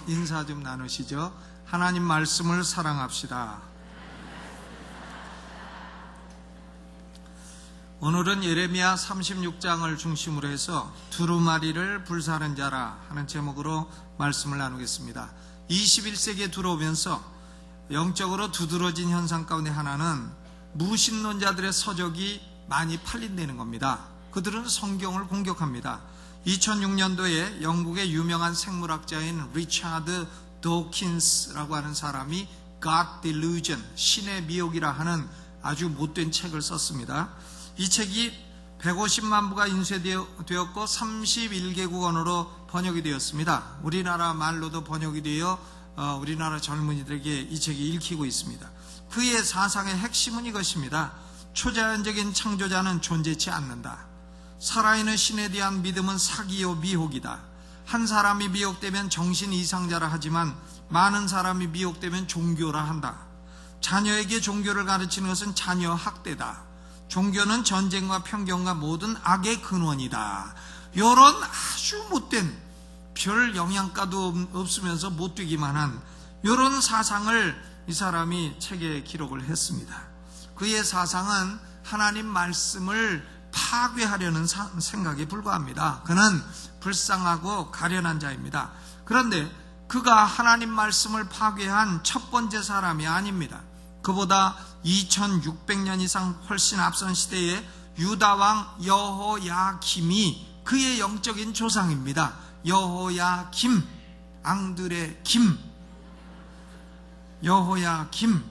인사 좀 나누시죠. 하나님 말씀을 사랑합시다. 오늘은 예레미야 36장을 중심으로 해서 두루마리를 불사른 자라 하는 제목으로 말씀을 나누겠습니다. 21세기에 들어오면서 영적으로 두드러진 현상 가운데 하나는 무신론자들의 서적이 많이 팔린다는 겁니다. 그들은 성경을 공격합니다. 2006년도에 영국의 유명한 생물학자인 리차드 도킨스라고 하는 사람이 God Delusion, 신의 미혹이라 하는 아주 못된 책을 썼습니다. 이 책이 150만 부가 인쇄되었고 31개국 언어로 번역이 되었습니다. 우리나라 말로도 번역이 되어 우리나라 젊은이들에게 이 책이 읽히고 있습니다. 그의 사상의 핵심은 이것입니다. 초자연적인 창조자는 존재치 않는다. 살아있는 신에 대한 믿음은 사기요 미혹이다. 한 사람이 미혹되면 정신 이상자라 하지만 많은 사람이 미혹되면 종교라 한다. 자녀에게 종교를 가르치는 것은 자녀 학대다. 종교는 전쟁과 편견과 모든 악의 근원이다. 이런 아주 못된, 별 영양가도 없으면서 못되기만 한 이런 사상을 이 사람이 책에 기록을 했습니다. 그의 사상은 하나님 말씀을 파괴하려는 생각에 불과합니다. 그는 불쌍하고 가련한 자입니다. 그런데 그가 하나님 말씀을 파괴한 첫 번째 사람이 아닙니다. 그보다 2600년 이상 훨씬 앞선 시대에 유다왕 여호야김이 그의 영적인 조상입니다. 여호야김, 앙들의 김, 여호야김은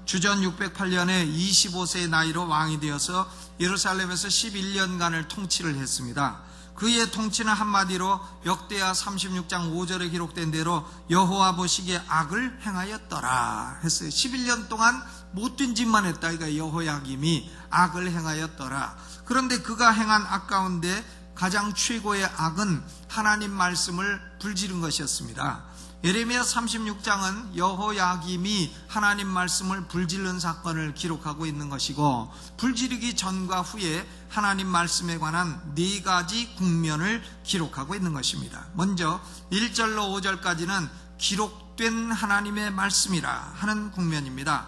주전 608년에 25세의 나이로 왕이 되어서 예루살렘에서 11년간을 통치를 했습니다. 그의 통치는 한마디로 역대하 36장 5절에 기록된 대로 여호와 보시기에 악을 행하였더라 했어요. 11년 동안 못된 짓만 했다. 그러니까 여호야김이 악을 행하였더라. 그런데 그가 행한 악 가운데 가장 최고의 악은 하나님 말씀을 불지른 것이었습니다. 예레미야 36장은 여호야김이 하나님 말씀을 불지른 사건을 기록하고 있는 것이고, 불지르기 전과 후에 하나님 말씀에 관한 4가지 국면을 기록하고 있는 것입니다. 먼저 1절로 5절까지는 기록된 하나님의 말씀이라 하는 국면입니다.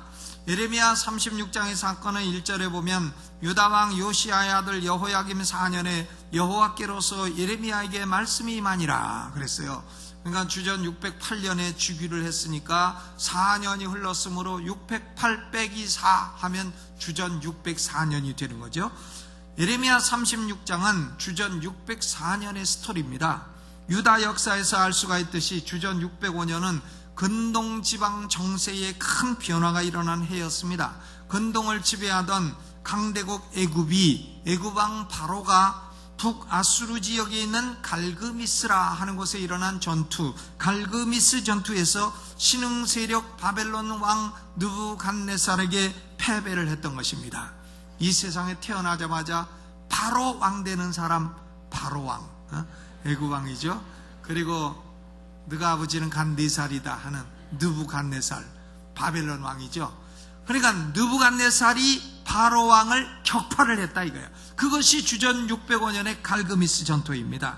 예레미야 36장의 사건은 1절에 보면 유다왕 요시야의 아들 여호야김 4년에 여호와께로서 예레미야에게 말씀이 임하니라 그랬어요. 그러니까 주전 608년에 즉위를 했으니까 4년이 흘렀으므로 608 빼기 4 하면 주전 604년이 되는 거죠. 예레미야 36장은 주전 604년의 스토리입니다. 유다 역사에서 알 수가 있듯이 주전 605년은 근동 지방 정세에 큰 변화가 일어난 해였습니다. 근동을 지배하던 강대국 애굽왕 바로가 북아수르 지역에 있는 갈그미스라 하는 곳에 일어난 전투, 갈그미스 전투에서 신흥 세력 바벨론 왕 느부갓네살에게 패배를 했던 것입니다. 이 세상에 태어나자마자 바로 왕 되는 사람, 바로 왕, 애굽왕이죠. 그리고 너가 아버지는 갓네살이다 하는 느부갓네살, 바벨론 왕이죠. 그러니까 느부갓네살이 바로 왕을 격파를 했다 이거예요. 그것이 주전 605년의 갈그미스 전투입니다.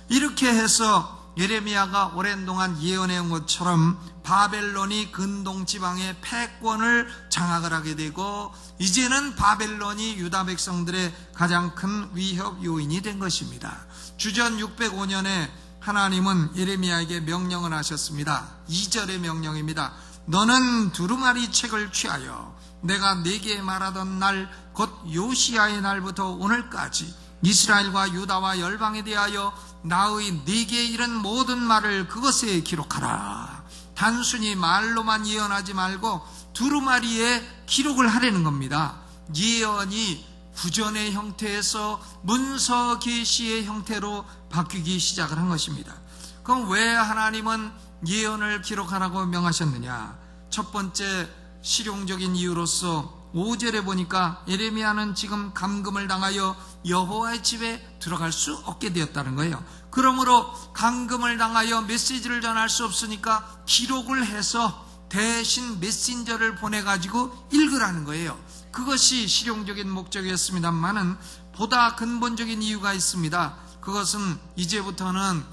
이렇게 해서 예레미야가 오랜 동안 예언해온 것처럼 바벨론이 근동 지방의 패권을 장악을 하게 되고, 이제는 바벨론이 유다 백성들의 가장 큰 위협 요인이 된 것입니다. 주전 605년에 하나님은 예레미야에게 명령을 하셨습니다. 2절의 명령입니다. 너는 두루마리 책을 취하여 내가 네게 말하던 날 곧 요시야의 날부터 오늘까지 이스라엘과 유다와 열방에 대하여 나의 네게 이른 모든 말을 그것에 기록하라. 단순히 말로만 예언하지 말고 두루마리에 기록을 하려는 겁니다. 예언이 구전의 형태에서 문서 계시의 형태로 바뀌기 시작을 한 것입니다. 그럼 왜 하나님은 예언을 기록하라고 명하셨느냐? 첫 번째 실용적인 이유로서 5절에 보니까 예레미야는 지금 감금을 당하여 여호와의 집에 들어갈 수 없게 되었다는 거예요. 그러므로 감금을 당하여 메시지를 전할 수 없으니까 기록을 해서 대신 메신저를 보내가지고 읽으라는 거예요. 그것이 실용적인 목적이었습니다만은 보다 근본적인 이유가 있습니다. 그것은 이제부터는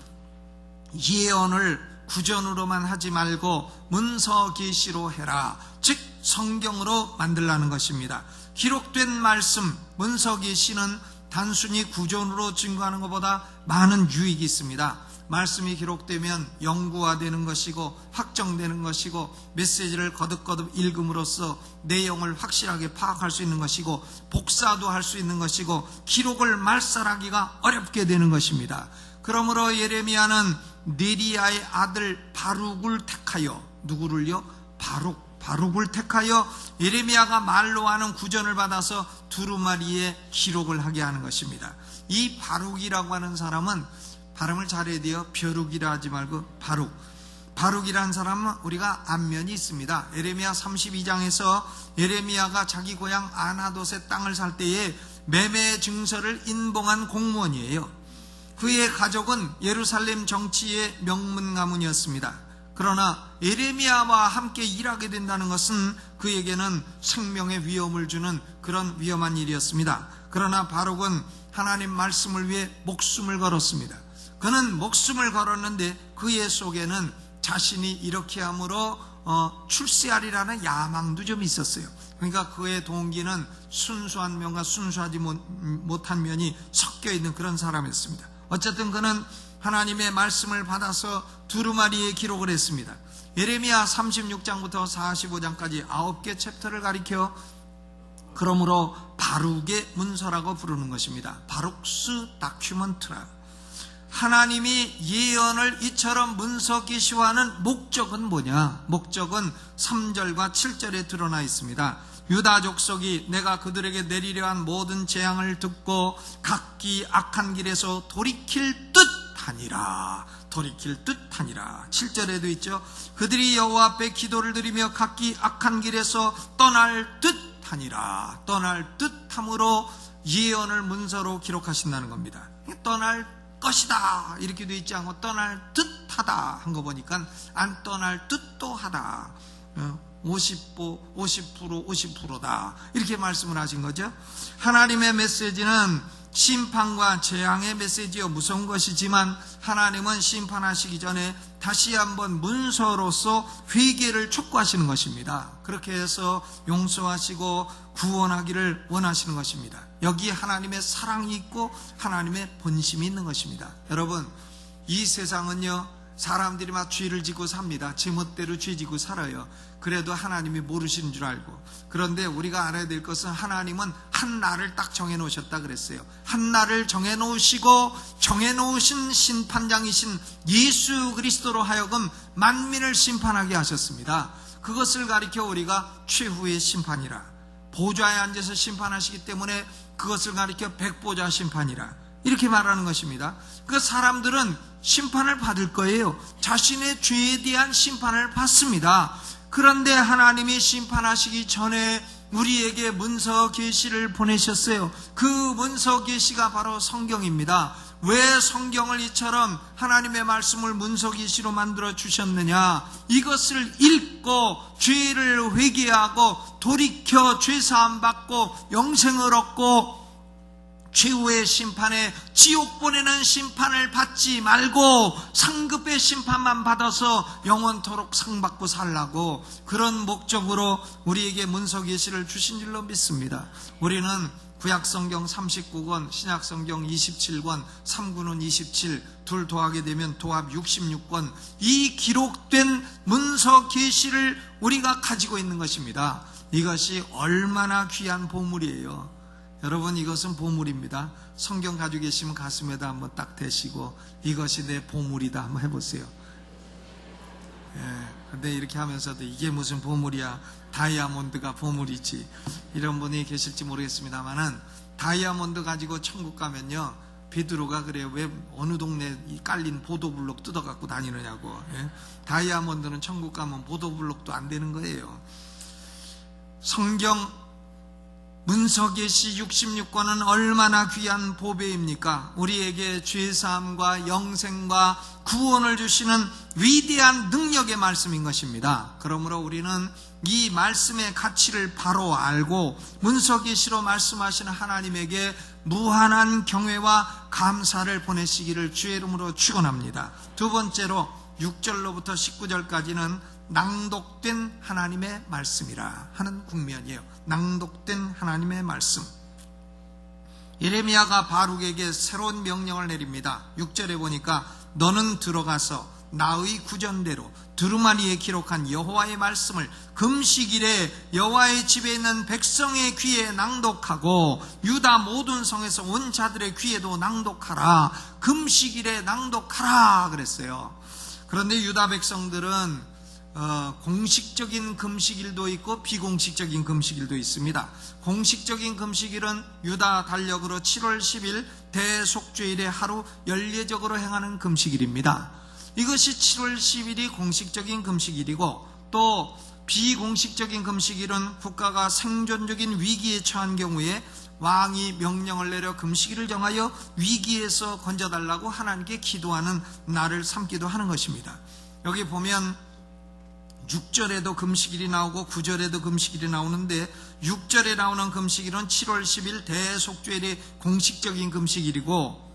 예언을 구전으로만 하지 말고 문서 계시로 해라. 즉 성경으로 만들라는 것입니다. 기록된 말씀, 문서 계시는 단순히 구전으로 증거하는 것보다 많은 유익이 있습니다. 말씀이 기록되면 영구화되는 것이고 확정되는 것이고 메시지를 거듭거듭 읽음으로써 내용을 확실하게 파악할 수 있는 것이고 복사도 할 수 있는 것이고 기록을 말살하기가 어렵게 되는 것입니다. 그러므로 예레미야는 네리야의 아들 바룩을 택하여, 누구를요? 바룩을 택하여 예레미야가 말로 하는 구전을 받아서 두루마리에 기록을 하게 하는 것입니다. 이 바룩이라고 하는 사람은 발음을 잘해야 돼요. 벼룩이라 하지 말고 바룩이라는 사람은 우리가 안면이 있습니다. 예레미야 32장에서 예레미야가 자기 고향 아나돗의 땅을 살 때에 매매 증서를 인봉한 공무원이에요. 그의 가족은 예루살렘 정치의 명문 가문이었습니다. 그러나 예레미야와 함께 일하게 된다는 것은 그에게는 생명의 위험을 주는 그런 위험한 일이었습니다. 그러나 바룩은 하나님 말씀을 위해 목숨을 걸었습니다. 그는 목숨을 걸었는데 그의 속에는 자신이 이렇게 함으로 출세하리라는 야망도 좀 있었어요. 그러니까 그의 동기는 순수한 면과 순수하지 못한 면이 섞여 있는 그런 사람이었습니다. 어쨌든 그는 하나님의 말씀을 받아서 두루마리에 기록을 했습니다. 예레미야 36장부터 45장까지 9개 챕터를 가리켜 그러므로 바룩의 문서라고 부르는 것입니다. 바룩스 다큐먼트라. 하나님이 예언을 이처럼 문서 계시화하는 목적은 뭐냐? 목적은 3절과 7절에 드러나 있습니다. 유다 족속이 내가 그들에게 내리려 한 모든 재앙을 듣고 각기 악한 길에서 돌이킬 듯하니라. 7절에도 있죠. 그들이 여호와 앞에 기도를 드리며 각기 악한 길에서 떠날 듯하니라. 떠날 듯함으로 예언을 문서로 기록하신다는 겁니다. 떠날 것이다 이렇게 돼 있지 않고 떠날 듯하다 한 거 보니까 안 떠날 듯도 하다. 50%다 이렇게 말씀을 하신 거죠. 하나님의 메시지는 심판과 재앙의 메시지요, 무서운 것이지만 하나님은 심판하시기 전에 다시 한번 문서로서 회개를 촉구하시는 것입니다. 그렇게 해서 용서하시고 구원하기를 원하시는 것입니다. 여기에 하나님의 사랑이 있고 하나님의 본심이 있는 것입니다. 여러분, 이 세상은요, 사람들이 막 죄를 짓고 삽니다. 제멋대로 죄 짓고 살아요. 그래도 하나님이 모르시는 줄 알고. 그런데 우리가 알아야 될 것은 하나님은 한 날을 딱 정해놓으셨다 그랬어요. 한 날을 정해놓으시고 정해놓으신 심판장이신 예수 그리스도로 하여금 만민을 심판하게 하셨습니다. 그것을 가리켜 우리가 최후의 심판이라, 보좌에 앉아서 심판하시기 때문에 그것을 가리켜 백보자 심판이라 이렇게 말하는 것입니다. 그 사람들은 심판을 받을 거예요. 자신의 죄에 대한 심판을 받습니다. 그런데 하나님이 심판하시기 전에 우리에게 문서 계시를 보내셨어요. 그 문서 계시가 바로 성경입니다. 왜 성경을 이처럼 하나님의 말씀을 문서 계시로 만들어 주셨느냐? 이것을 읽고 죄를 회개하고 돌이켜 죄사함 받고 영생을 얻고 최후의 심판에 지옥 보내는 심판을 받지 말고 상급의 심판만 받아서 영원토록 상받고 살라고, 그런 목적으로 우리에게 문서 계시를 주신 줄로 믿습니다. 우리는 구약성경 39권, 신약성경 27권, 3구는 27, 둘 더하게 되면 도합 66권, 이 기록된 문서 계시를 우리가 가지고 있는 것입니다. 이것이 얼마나 귀한 보물이에요. 여러분, 이것은 보물입니다. 성경 가지고 계시면 가슴에다 한번 딱 대시고 이것이 내 보물이다 한번 해보세요. 근데 이렇게 하면서도 이게 무슨 보물이야, 다이아몬드가 보물이지, 이런 분이 계실지 모르겠습니다만은, 다이아몬드 가지고 천국 가면요, 베드로가 그래요. 왜 어느 동네에 깔린 보도블록 뜯어갖고 다니느냐고. 다이아몬드는 천국 가면 보도블록도 안 되는 거예요. 성경 문서계시 66권은 얼마나 귀한 보배입니까? 우리에게 죄사함과 영생과 구원을 주시는 위대한 능력의 말씀인 것입니다. 그러므로 우리는 이 말씀의 가치를 바로 알고 문서계시로 말씀하시는 하나님에게 무한한 경외와 감사를 보내시기를 주의 이름으로 축원합니다. 두 번째로 6절로부터 19절까지는 낭독된 하나님의 말씀이라 하는 국면이에요. 낭독된 하나님의 말씀. 예레미야가 바룩에게 새로운 명령을 내립니다. 6절에 보니까 너는 들어가서 나의 구전대로 두루마리에 기록한 여호와의 말씀을 금식일에 여호와의 집에 있는 백성의 귀에 낭독하고 유다 모든 성에서 온 자들의 귀에도 낭독하라. 금식일에 낭독하라 그랬어요. 그런데 유다 백성들은 공식적인 금식일도 있고 비공식적인 금식일도 있습니다. 공식적인 금식일은 유다 달력으로 7월 10일 대속죄일에 하루 연례적으로 행하는 금식일입니다. 이것이 7월 10일이 공식적인 금식일이고, 또 비공식적인 금식일은 국가가 생존적인 위기에 처한 경우에 왕이 명령을 내려 금식일을 정하여 위기에서 건져달라고 하나님께 기도하는 날을 삼기도 하는 것입니다. 여기 보면 6절에도 금식일이 나오고 9절에도 금식일이 나오는데, 6절에 나오는 금식일은 7월 10일 대속죄일이 공식적인 금식일이고,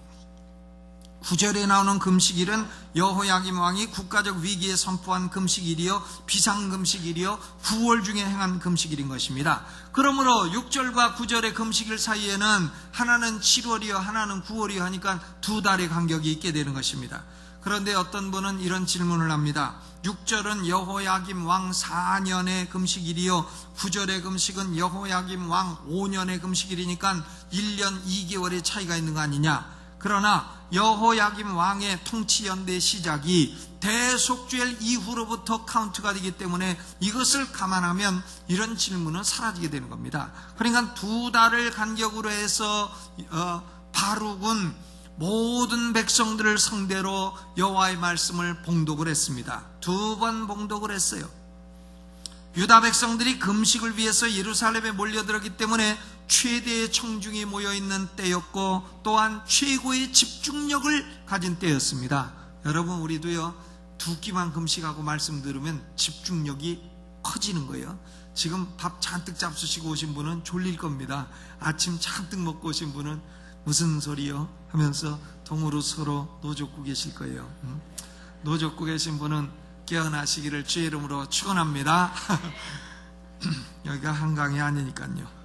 9절에 나오는 금식일은 여호야김 왕이 국가적 위기에 선포한 금식일이요 비상금식일이요 9월 중에 행한 금식일인 것입니다. 그러므로 6절과 9절의 금식일 사이에는 하나는 7월이요 하나는 9월이요 하니까 두 달의 간격이 있게 되는 것입니다. 그런데 어떤 분은 이런 질문을 합니다. 6절은 여호야김 왕 4년의 금식일이요 9절의 금식은 여호야김 왕 5년의 금식일이니까 1년 2개월의 차이가 있는 거 아니냐? 그러나 여호야김 왕의 통치 연대 시작이 대속죄일 이후로부터 카운트가 되기 때문에 이것을 감안하면 이런 질문은 사라지게 되는 겁니다. 그러니까 두 달을 간격으로 해서 바룩은 모든 백성들을 상대로 여호와의 말씀을 봉독을 했습니다. 두 번 봉독을 했어요. 유다 백성들이 금식을 위해서 예루살렘에 몰려들었기 때문에 최대의 청중이 모여있는 때였고, 또한 최고의 집중력을 가진 때였습니다. 여러분, 우리도요 두 끼만 금식하고 말씀 들으면 집중력이 커지는 거예요. 지금 밥 잔뜩 잡수시고 오신 분은 졸릴 겁니다. 아침 잔뜩 먹고 오신 분은 무슨 소리요? 하면서 동으로 서로 노젓고 계실 거예요. 노젓고 계신 분은 깨어나시기를 주의 이름으로 축원합니다. 여기가 한강이 아니니까요.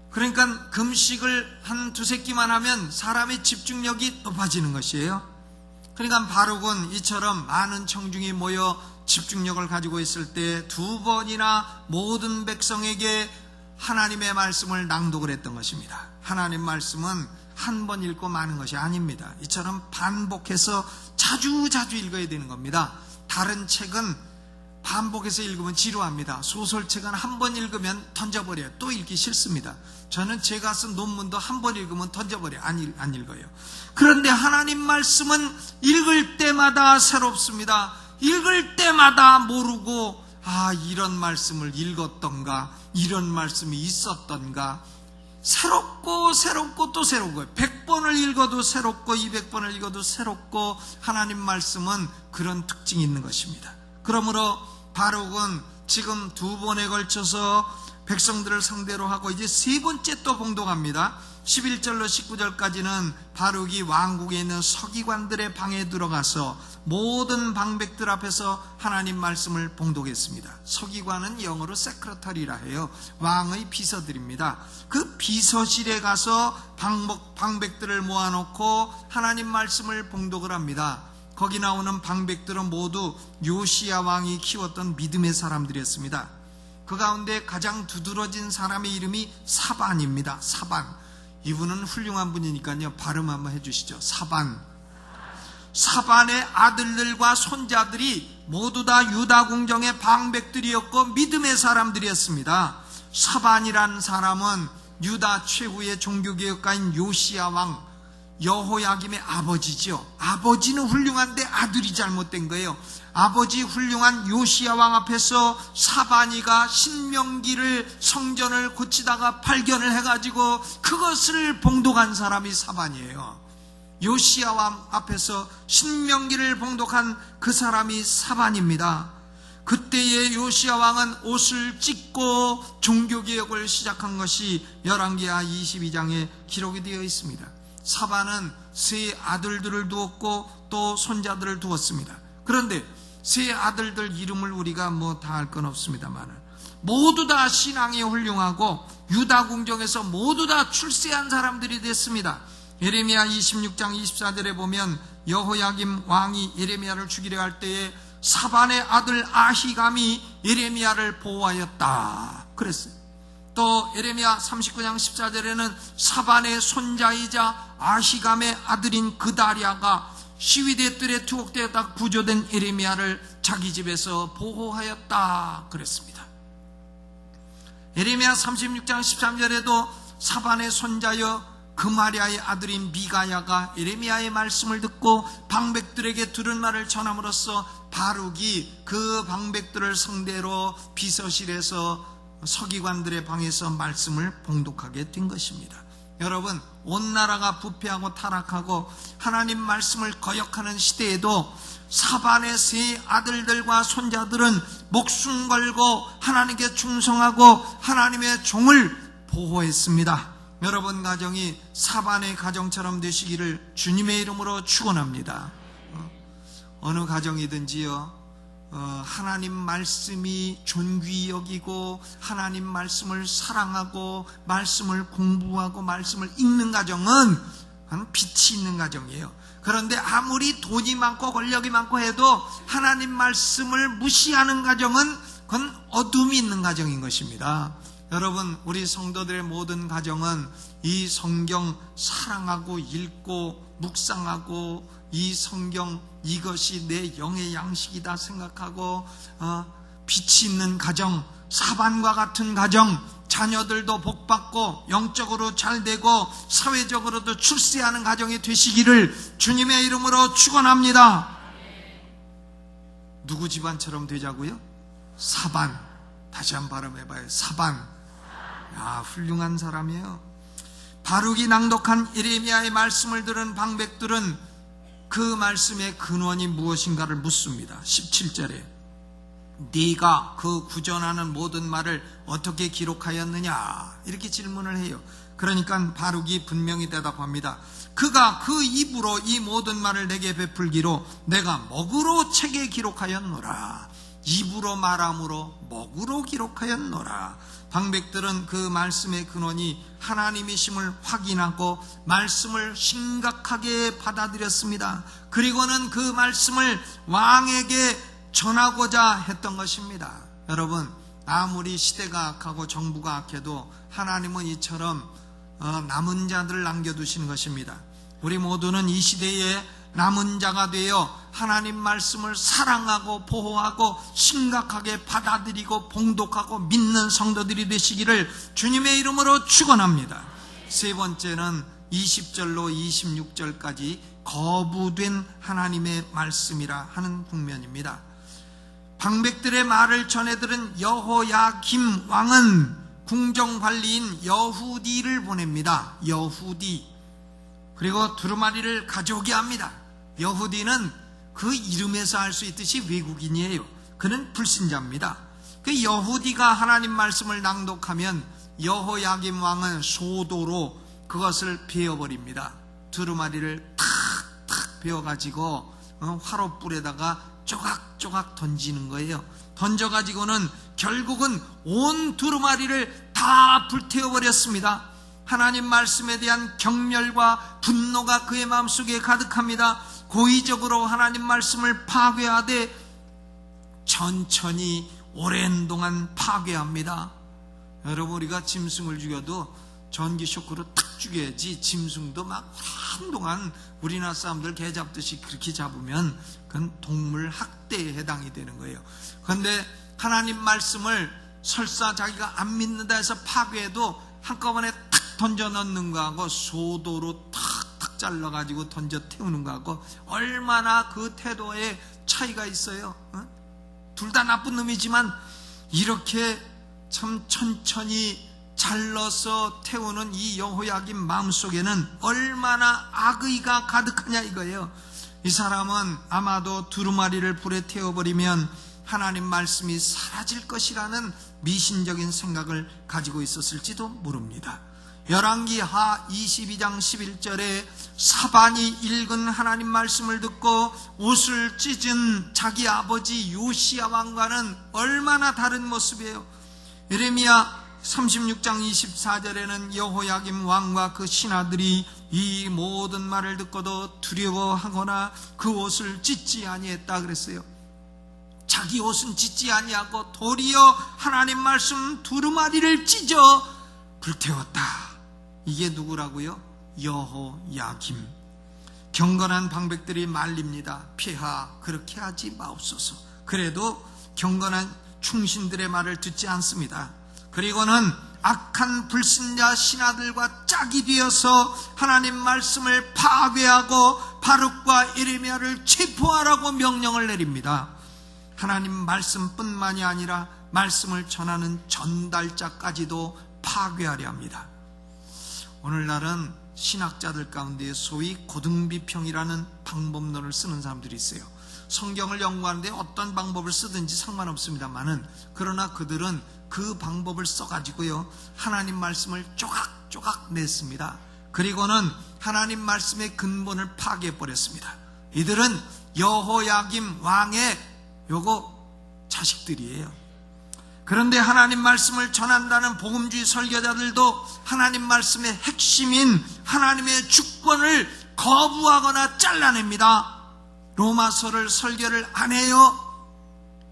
그러니까 금식을 한 두세 끼만 하면 사람의 집중력이 높아지는 것이에요. 그러니까 바룩은 이처럼 많은 청중이 모여 집중력을 가지고 있을 때 두 번이나 모든 백성에게 하나님의 말씀을 낭독을 했던 것입니다. 하나님 말씀은 한 번 읽고 마는 것이 아닙니다. 이처럼 반복해서 자주 읽어야 되는 겁니다. 다른 책은 반복해서 읽으면 지루합니다. 소설책은 한 번 읽으면 던져버려요. 또 읽기 싫습니다. 저는 제가 쓴 논문도 한 번 읽으면 던져버려요. 안 읽어요. 그런데 하나님 말씀은 읽을 때마다 새롭습니다. 읽을 때마다 모르고, 이런 말씀을 읽었던가, 이런 말씀이 있었던가, 새롭고 또 새로운 거예요. 100번을 읽어도 새롭고 200번을 읽어도 새롭고, 하나님 말씀은 그런 특징이 있는 것입니다. 그러므로 바룩은 지금 두 번에 걸쳐서 백성들을 상대로 하고 이제 세 번째 또 봉독합니다. 11절로 19절까지는 바룩이 왕국에 있는 서기관들의 방에 들어가서 모든 방백들 앞에서 하나님 말씀을 봉독했습니다. 서기관은 영어로 세크레터리라 해요. 왕의 비서들입니다. 그 비서실에 가서 방백들을 모아놓고 하나님 말씀을 봉독을 합니다. 거기 나오는 방백들은 모두 요시야 왕이 키웠던 믿음의 사람들이었습니다. 그 가운데 가장 두드러진 사람의 이름이 사반입니다. 사반. 이분은 훌륭한 분이니까요, 발음 한번 해주시죠. 사반. 사반의 아들들과 손자들이 모두 다 유다 궁정의 방백들이었고 믿음의 사람들이었습니다. 사반이란 사람은 유다 최후의 종교개혁가인 요시야 왕, 여호야김의 아버지죠. 아버지는 훌륭한데 아들이 잘못된 거예요. 아버지 훌륭한 요시야 왕 앞에서 사바니가 신명기를 성전을 고치다가 발견을 해가지고 그것을 봉독한 사람이 사반이에요. 요시야 왕 앞에서 신명기를 봉독한 그 사람이 사반입니다. 그때의 요시야 왕은 옷을 찢고 종교개혁을 시작한 것이 열왕기하 22장에 기록이 되어 있습니다. 사반은 세 아들들을 두었고 또 손자들을 두었습니다. 그런데 세 아들들 이름을 우리가 뭐 다 알 건 없습니다만 모두 다 신앙이 훌륭하고 유다 궁정에서 모두 다 출세한 사람들이 됐습니다. 예레미야 26장 24절에 보면 여호야김 왕이 예레미야를 죽이려 할 때에 사반의 아들 아히감이 예레미야를 보호하였다 그랬어요. 또 예레미야 39장 14절에는 사반의 손자이자 아히감의 아들인 그다리아가 시위대 뜰에 투옥되었다 구조된 예레미야를 자기 집에서 보호하였다 그랬습니다. 예레미야 36장 13절에도 사반의 손자여 그마리아의 아들인 미가야가 예레미야의 말씀을 듣고 방백들에게 들은 말을 전함으로써 바룩이 그 방백들을 상대로 비서실에서 서기관들의 방에서 말씀을 봉독하게 된 것입니다. 여러분, 온 나라가 부패하고 타락하고 하나님 말씀을 거역하는 시대에도 사반의 세 아들들과 손자들은 목숨 걸고 하나님께 충성하고 하나님의 종을 보호했습니다. 여러분 가정이 사반의 가정처럼 되시기를 주님의 이름으로 축원합니다. 어느 가정이든지요, 하나님 말씀이 존귀히 여기고 하나님 말씀을 사랑하고 말씀을 공부하고 말씀을 읽는 가정은 빛이 있는 가정이에요. 그런데 아무리 돈이 많고 권력이 많고 해도 하나님 말씀을 무시하는 가정은 그건 어둠이 있는 가정인 것입니다. 여러분, 우리 성도들의 모든 가정은 이 성경 사랑하고 읽고 묵상하고 이 성경 이것이 내 영의 양식이다 생각하고 빛이 있는 가정, 사반과 같은 가정, 자녀들도 복받고 영적으로 잘되고 사회적으로도 출세하는 가정이 되시기를 주님의 이름으로 축원합니다. 누구 집안처럼 되자고요? 사반. 다시 한번 발음해봐요. 사반. 야, 훌륭한 사람이에요. 바룩이 낭독한 예레미야의 말씀을 들은 방백들은 그 말씀의 근원이 무엇인가를 묻습니다. 17절에 네가 그 구전하는 모든 말을 어떻게 기록하였느냐 이렇게 질문을 해요. 그러니까 바룩이 분명히 대답합니다. 그가 그 입으로 이 모든 말을 내게 베풀기로 내가 먹으로 책에 기록하였노라. 입으로 말함으로 먹으로 기록하였노라. 방백들은 그 말씀의 근원이 하나님이심을 확인하고 말씀을 심각하게 받아들였습니다. 그리고는 그 말씀을 왕에게 전하고자 했던 것입니다. 여러분, 아무리 시대가 악하고 정부가 악해도 하나님은 이처럼 남은 자들을 남겨두시는 것입니다. 우리 모두는 이 시대에 남은 자가 되어 하나님 말씀을 사랑하고 보호하고 심각하게 받아들이고 봉독하고 믿는 성도들이 되시기를 주님의 이름으로 축원합니다. 세 번째는 20절로 26절까지 거부된 하나님의 말씀이라 하는 국면입니다. 방백들의 말을 전해들은 여호야김 왕은 궁정관리인 여후디를 보냅니다. 여후디. 그리고 두루마리를 가져오게 합니다. 여후디는 그 이름에서 알 수 있듯이 외국인이에요. 그는 불신자입니다. 그 여후디가 하나님 말씀을 낭독하면 여호야김 왕은 소도로 그것을 베어버립니다. 두루마리를 탁탁 베어가지고 화롯불에다가 조각조각 던지는 거예요. 던져가지고는 결국은 온 두루마리를 다 불태워버렸습니다. 하나님 말씀에 대한 경멸과 분노가 그의 마음속에 가득합니다. 고의적으로 하나님 말씀을 파괴하되 천천히 오랜 동안 파괴합니다. 여러분, 우리가 짐승을 죽여도 전기 쇼크로 탁 죽여야지 짐승도 막 한동안 우리나라 사람들 개 잡듯이 그렇게 잡으면 그건 동물 학대에 해당이 되는 거예요. 그런데 하나님 말씀을 설사 자기가 안 믿는다 해서 파괴해도 한꺼번에 탁 던져 넣는 거하고 소도로 탁탁 싹 잘라가지고 던져 태우는 거하고 얼마나 그 태도에 차이가 있어요. 둘 다 나쁜 놈이지만 이렇게 참 천천히 잘라서 태우는 이 여호야김 마음속에는 얼마나 악의가 가득하냐 이거예요. 이 사람은 아마도 두루마리를 불에 태워버리면 하나님 말씀이 사라질 것이라는 미신적인 생각을 가지고 있었을지도 모릅니다. 열왕기하 22장 11절에 사반이 읽은 하나님 말씀을 듣고 옷을 찢은 자기 아버지 요시야 왕과는 얼마나 다른 모습이에요. 예레미야 36장 24절에는 여호야김 왕과 그 신하들이 이 모든 말을 듣고도 두려워하거나 그 옷을 찢지 아니했다 그랬어요. 자기 옷은 찢지 아니하고 도리어 하나님 말씀 두루마리를 찢어 불태웠다. 이게 누구라고요? 여호야김. 경건한 방백들이 말립니다. 폐하, 그렇게 하지 마옵소서. 그래도 경건한 충신들의 말을 듣지 않습니다. 그리고는 악한 불신자 신하들과 짝이 되어서 하나님 말씀을 파괴하고 바룩과 예레미야를 체포하라고 명령을 내립니다. 하나님 말씀뿐만이 아니라 말씀을 전하는 전달자까지도 파괴하려 합니다. 오늘날은 신학자들 가운데 소위 고등비평이라는 방법론을 쓰는 사람들이 있어요. 성경을 연구하는데 어떤 방법을 쓰든지 상관없습니다만은, 그러나 그들은 그 방법을 써가지고요 하나님 말씀을 조각조각 냈습니다. 그리고는 하나님 말씀의 근본을 파괴해버렸습니다. 이들은 여호야김 왕의 자식들이에요. 그런데 하나님 말씀을 전한다는 복음주의 설교자들도 하나님 말씀의 핵심인 하나님의 주권을 거부하거나 잘라냅니다. 로마서를 설교를 안 해요.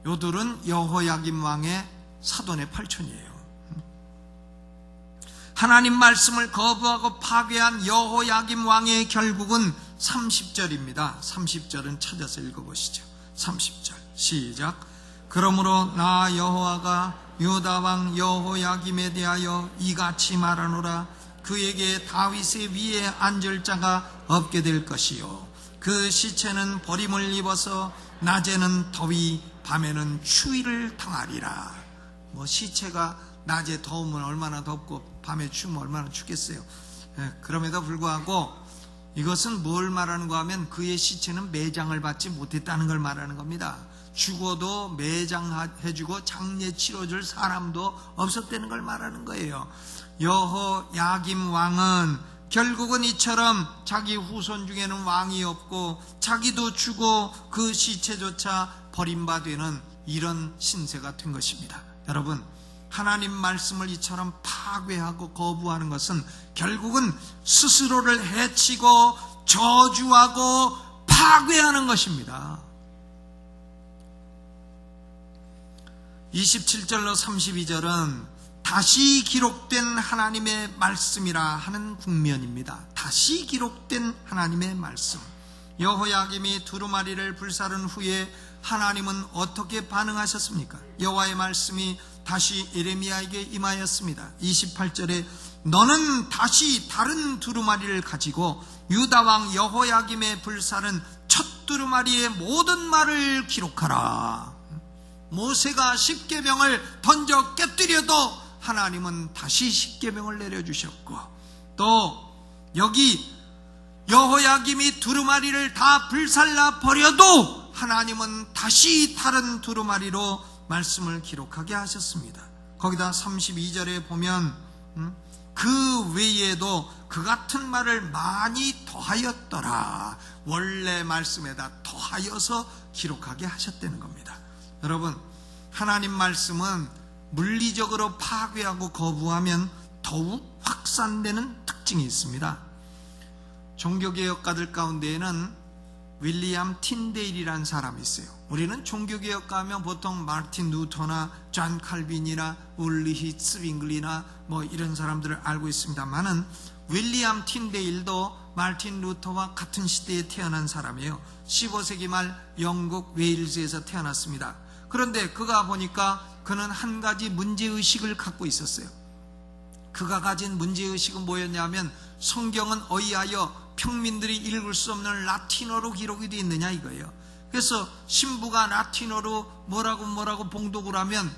요들은 여호야김 왕의 사돈의 팔촌이에요. 하나님 말씀을 거부하고 파괴한 여호야김 왕의 결국은 30절입니다. 30절은 찾아서 읽어보시죠. 30절 시작. 그러므로 나 여호와가 유다 왕 여호야김에 대하여 이같이 말하노라. 그에게 다윗의 위에 앉을 자가 없게 될 것이요, 그 시체는 버림을 입어서 낮에는 더위 밤에는 추위를 당하리라. 시체가 낮에 더우면 얼마나 덥고 밤에 추우면 얼마나 춥겠어요. 그럼에도 불구하고 이것은 뭘 말하는가 하면 그의 시체는 매장을 받지 못했다는 걸 말하는 겁니다. 죽어도 매장해주고 장례 치러줄 사람도 없었다는 걸 말하는 거예요. 여호야김 왕은 결국은 이처럼 자기 후손 중에는 왕이 없고 자기도 죽어 그 시체조차 버림받는 이런 신세가 된 것입니다. 여러분, 하나님 말씀을 이처럼 파괴하고 거부하는 것은 결국은 스스로를 해치고 저주하고 파괴하는 것입니다. 27절로 32절은 다시 기록된 하나님의 말씀이라 하는 국면입니다. 다시 기록된 하나님의 말씀. 여호야김이 두루마리를 불사른 후에 하나님은 어떻게 반응하셨습니까? 여호와의 말씀이 다시 예레미야에게 임하였습니다. 28절에 너는 다시 다른 두루마리를 가지고 유다 왕 여호야김의 불사른 첫 두루마리의 모든 말을 기록하라. 모세가 십계명을 던져 깨뜨려도 하나님은 다시 십계명을 내려주셨고, 또 여기 여호야김이 두루마리를 다 불살라 버려도 하나님은 다시 다른 두루마리로 말씀을 기록하게 하셨습니다. 거기다 32절에 보면 그 외에도 그 같은 말을 많이 더하였더라. 원래 말씀에다 더하여서 기록하게 하셨다는 겁니다. 여러분, 하나님 말씀은 물리적으로 파괴하고 거부하면 더욱 확산되는 특징이 있습니다. 종교개혁가들 가운데에는 윌리엄 틴데일이라는 사람이 있어요. 우리는 종교개혁가 하면 보통 마르틴 루터나 존 칼빈이나 울리히 스윙글리나 이런 사람들을 알고 있습니다만은, 윌리엄 틴데일도 마르틴 루터와 같은 시대에 태어난 사람이에요. 15세기 말 영국 웨일즈에서 태어났습니다. 그런데 그가 보니까 그는 한 가지 문제의식을 갖고 있었어요. 그가 가진 문제의식은 뭐였냐면 성경은 어이하여 평민들이 읽을 수 없는 라틴어로 기록이 되어 있느냐 이거예요. 그래서 신부가 라틴어로 뭐라고 봉독을 하면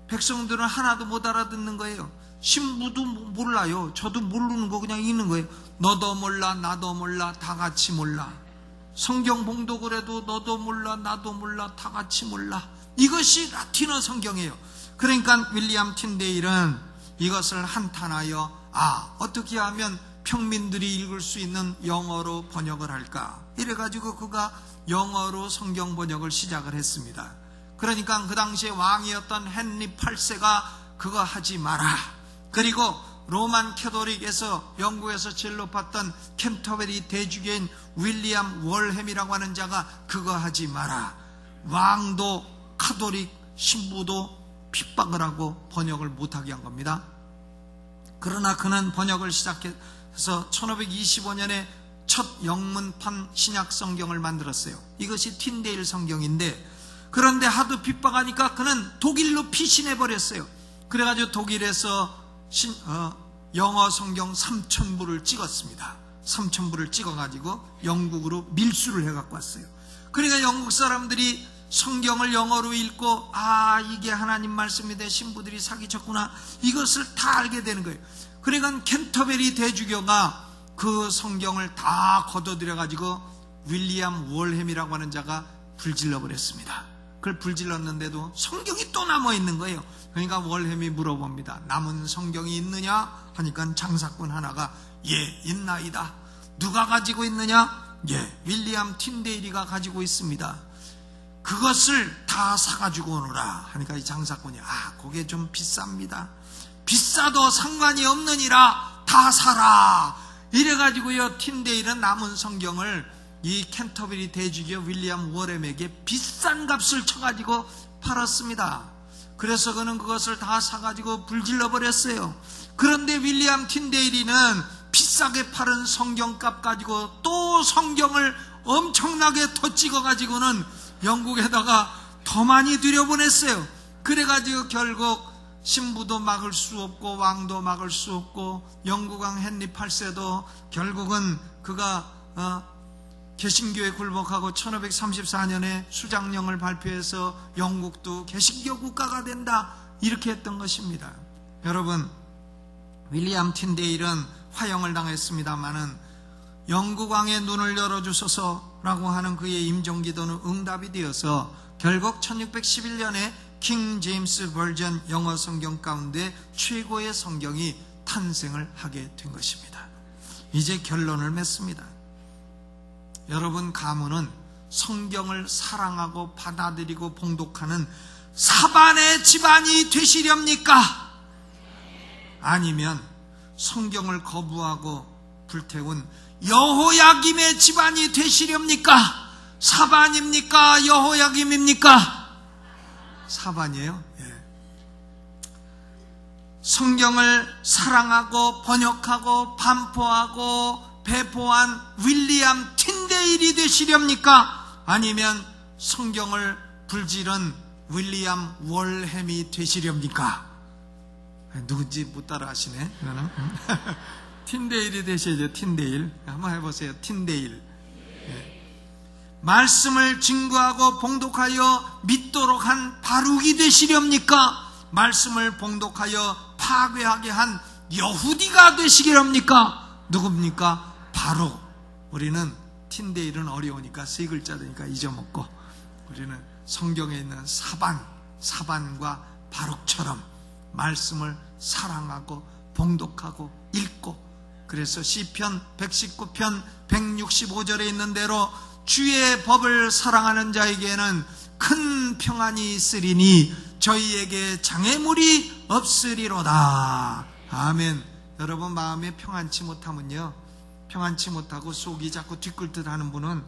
백성들은 하나도 못 알아듣는 거예요. 신부도 몰라요. 저도 모르는 거 그냥 읽는 거예요. 너도 몰라 나도 몰라 다 같이 몰라. 성경 봉독을 해도 너도 몰라 나도 몰라 다 같이 몰라. 이것이 라틴어 성경이에요. 그러니까 윌리엄 틴데일은 이것을 한탄하여 어떻게 하면 평민들이 읽을 수 있는 영어로 번역을 할까, 이래가지고 그가 영어로 성경 번역을 시작을 했습니다. 그러니까 그 당시에 왕이었던 헨리 8세가 그거 하지 마라, 그리고 로만 캐톨릭에서 영국에서 제일 높았던 캔터베리 대주교인 윌리엄 월햄이라고 하는 자가 그거 하지 마라, 왕도 카톨릭 신부도 핍박을 하고 번역을 못하게 한 겁니다. 그러나 그는 번역을 시작해서 1525년에 첫 영문판 신약 성경을 만들었어요. 이것이 틴데일 성경인데, 그런데 하도 핍박하니까 그는 독일로 피신해버렸어요. 그래가지고 독일에서 영어 성경 3,000부를 찍었습니다. 3,000부를 찍어가지고 영국으로 밀수를 해갖고 왔어요. 그러니까 영국 사람들이 성경을 영어로 읽고 이게 하나님 말씀인데 신부들이 사기쳤구나, 이것을 다 알게 되는 거예요. 그러니까 캔터베리 대주교가 그 성경을 다 걷어들여가지고 윌리엄 월햄이라고 하는 자가 불질러 버렸습니다. 그걸 불질렀는데도 성경이 또 남아있는 거예요. 그러니까 월햄이 물어봅니다. 남은 성경이 있느냐 하니까 장사꾼 하나가 있나이다. 누가 가지고 있느냐? 윌리엄 틴데일이가 가지고 있습니다. 그것을 다 사가지고 오너라 하니까 이 장사꾼이 그게 좀 비쌉니다. 비싸도 상관이 없느니라 다 사라, 이래가지고요 틴데일은 남은 성경을 이 캔터베리 대주교 윌리엄 월햄에게 비싼 값을 쳐가지고 팔았습니다. 그래서 그는 그것을 다 사가지고 불질러 버렸어요. 그런데 윌리엄 틴데일이는 비싸게 팔은 성경값 가지고 또 성경을 엄청나게 더 찍어가지고는 영국에다가 더 많이 들여보냈어요. 그래가지고 결국 신부도 막을 수 없고 왕도 막을 수 없고 영국왕 헨리 8세도 결국은 그가 개신교에 굴복하고 1534년에 수장령을 발표해서 영국도 개신교 국가가 된다, 이렇게 했던 것입니다. 여러분, 윌리엄 틴데일은 화형을 당했습니다마는 영국왕의 눈을 열어주소서라고 하는 그의 임종기도는 응답이 되어서 결국 1611년에 킹 제임스 버전 영어 성경 가운데 최고의 성경이 탄생을 하게 된 것입니다. 이제 결론을 맺습니다. 여러분, 가문은 성경을 사랑하고 받아들이고 봉독하는 사반의 집안이 되시렵니까? 아니면 성경을 거부하고 불태운 여호야김의 집안이 되시렵니까? 사반입니까? 여호야김입니까? 사반이에요. 성경을 사랑하고 번역하고 반포하고 배포한 윌리엄 틴데일이 되시렵니까? 아니면 성경을 불지른 윌리엄 월햄이 되시렵니까? 누군지 못 따라 하시네. 틴데일이 되셔야죠. 틴데일. 한번 해보세요. 틴데일. 말씀을 증거하고 봉독하여 믿도록 한 바룩이 되시렵니까? 말씀을 봉독하여 파괴하게 한 여후디가 되시렵니까? 누굽니까? 바룩. 우리는 틴데일은 어려우니까 세 글자니까 잊어먹고, 우리는 성경에 있는 사반과 바룩처럼 말씀을 사랑하고 봉독하고 읽고, 그래서 시편 119편 165절에 있는 대로 주의 법을 사랑하는 자에게는 큰 평안이 있으리니 저희에게 장애물이 없으리로다. 아멘. 여러분, 마음에 평안치 못하면요, 평안치 못하고 속이 자꾸 뒤꿀듯 하는 분은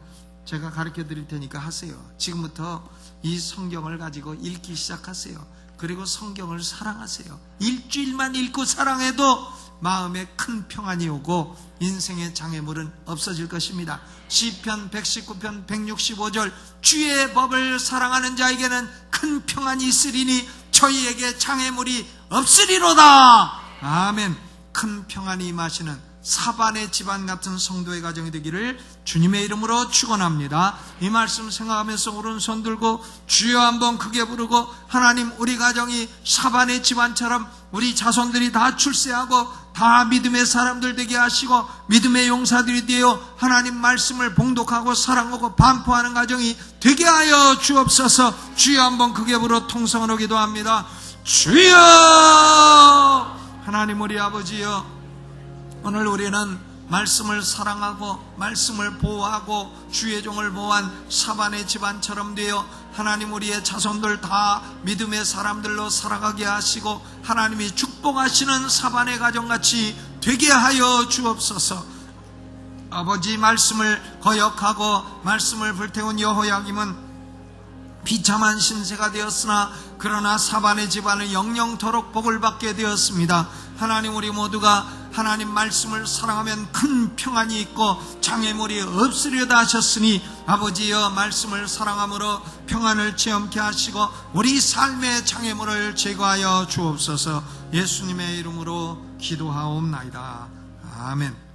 제가 가르쳐 드릴 테니까 하세요. 지금부터 이 성경을 가지고 읽기 시작하세요. 그리고 성경을 사랑하세요. 일주일만 읽고 사랑해도 마음에 큰 평안이 오고 인생의 장애물은 없어질 것입니다. 시편 119편 165절 주의 법을 사랑하는 자에게는 큰 평안이 있으리니 저희에게 장애물이 없으리로다. 아멘. 큰 평안이 임하시는 사반의 집안 같은 성도의 가정이 되기를 주님의 이름으로 축원합니다. 이 말씀 생각하면서 오른손 들고 주여 한번 크게 부르고, 하나님, 우리 가정이 사반의 집안처럼 우리 자손들이 다 출세하고 다 믿음의 사람들 되게 하시고 믿음의 용사들이 되어 하나님 말씀을 봉독하고 사랑하고 반포하는 가정이 되게 하여 주옵소서. 주여 한번 크게 부르고 통성으로 기도합니다. 주여! 하나님, 우리 아버지여, 오늘 우리는 말씀을 사랑하고 말씀을 보호하고 주의 종을 보호한 사반의 집안처럼 되어 하나님, 우리의 자손들 다 믿음의 사람들로 살아가게 하시고 하나님이 축복하시는 사반의 가정같이 되게 하여 주옵소서. 아버지, 말씀을 거역하고 말씀을 불태운 여호야김은 비참한 신세가 되었으나 그러나 사반의 집안은 영영토록 복을 받게 되었습니다. 하나님, 우리 모두가 하나님 말씀을 사랑하면 큰 평안이 있고 장애물이 없으려다 하셨으니 아버지여, 말씀을 사랑함으로 평안을 체험케 하시고 우리 삶의 장애물을 제거하여 주옵소서. 예수님의 이름으로 기도하옵나이다. 아멘.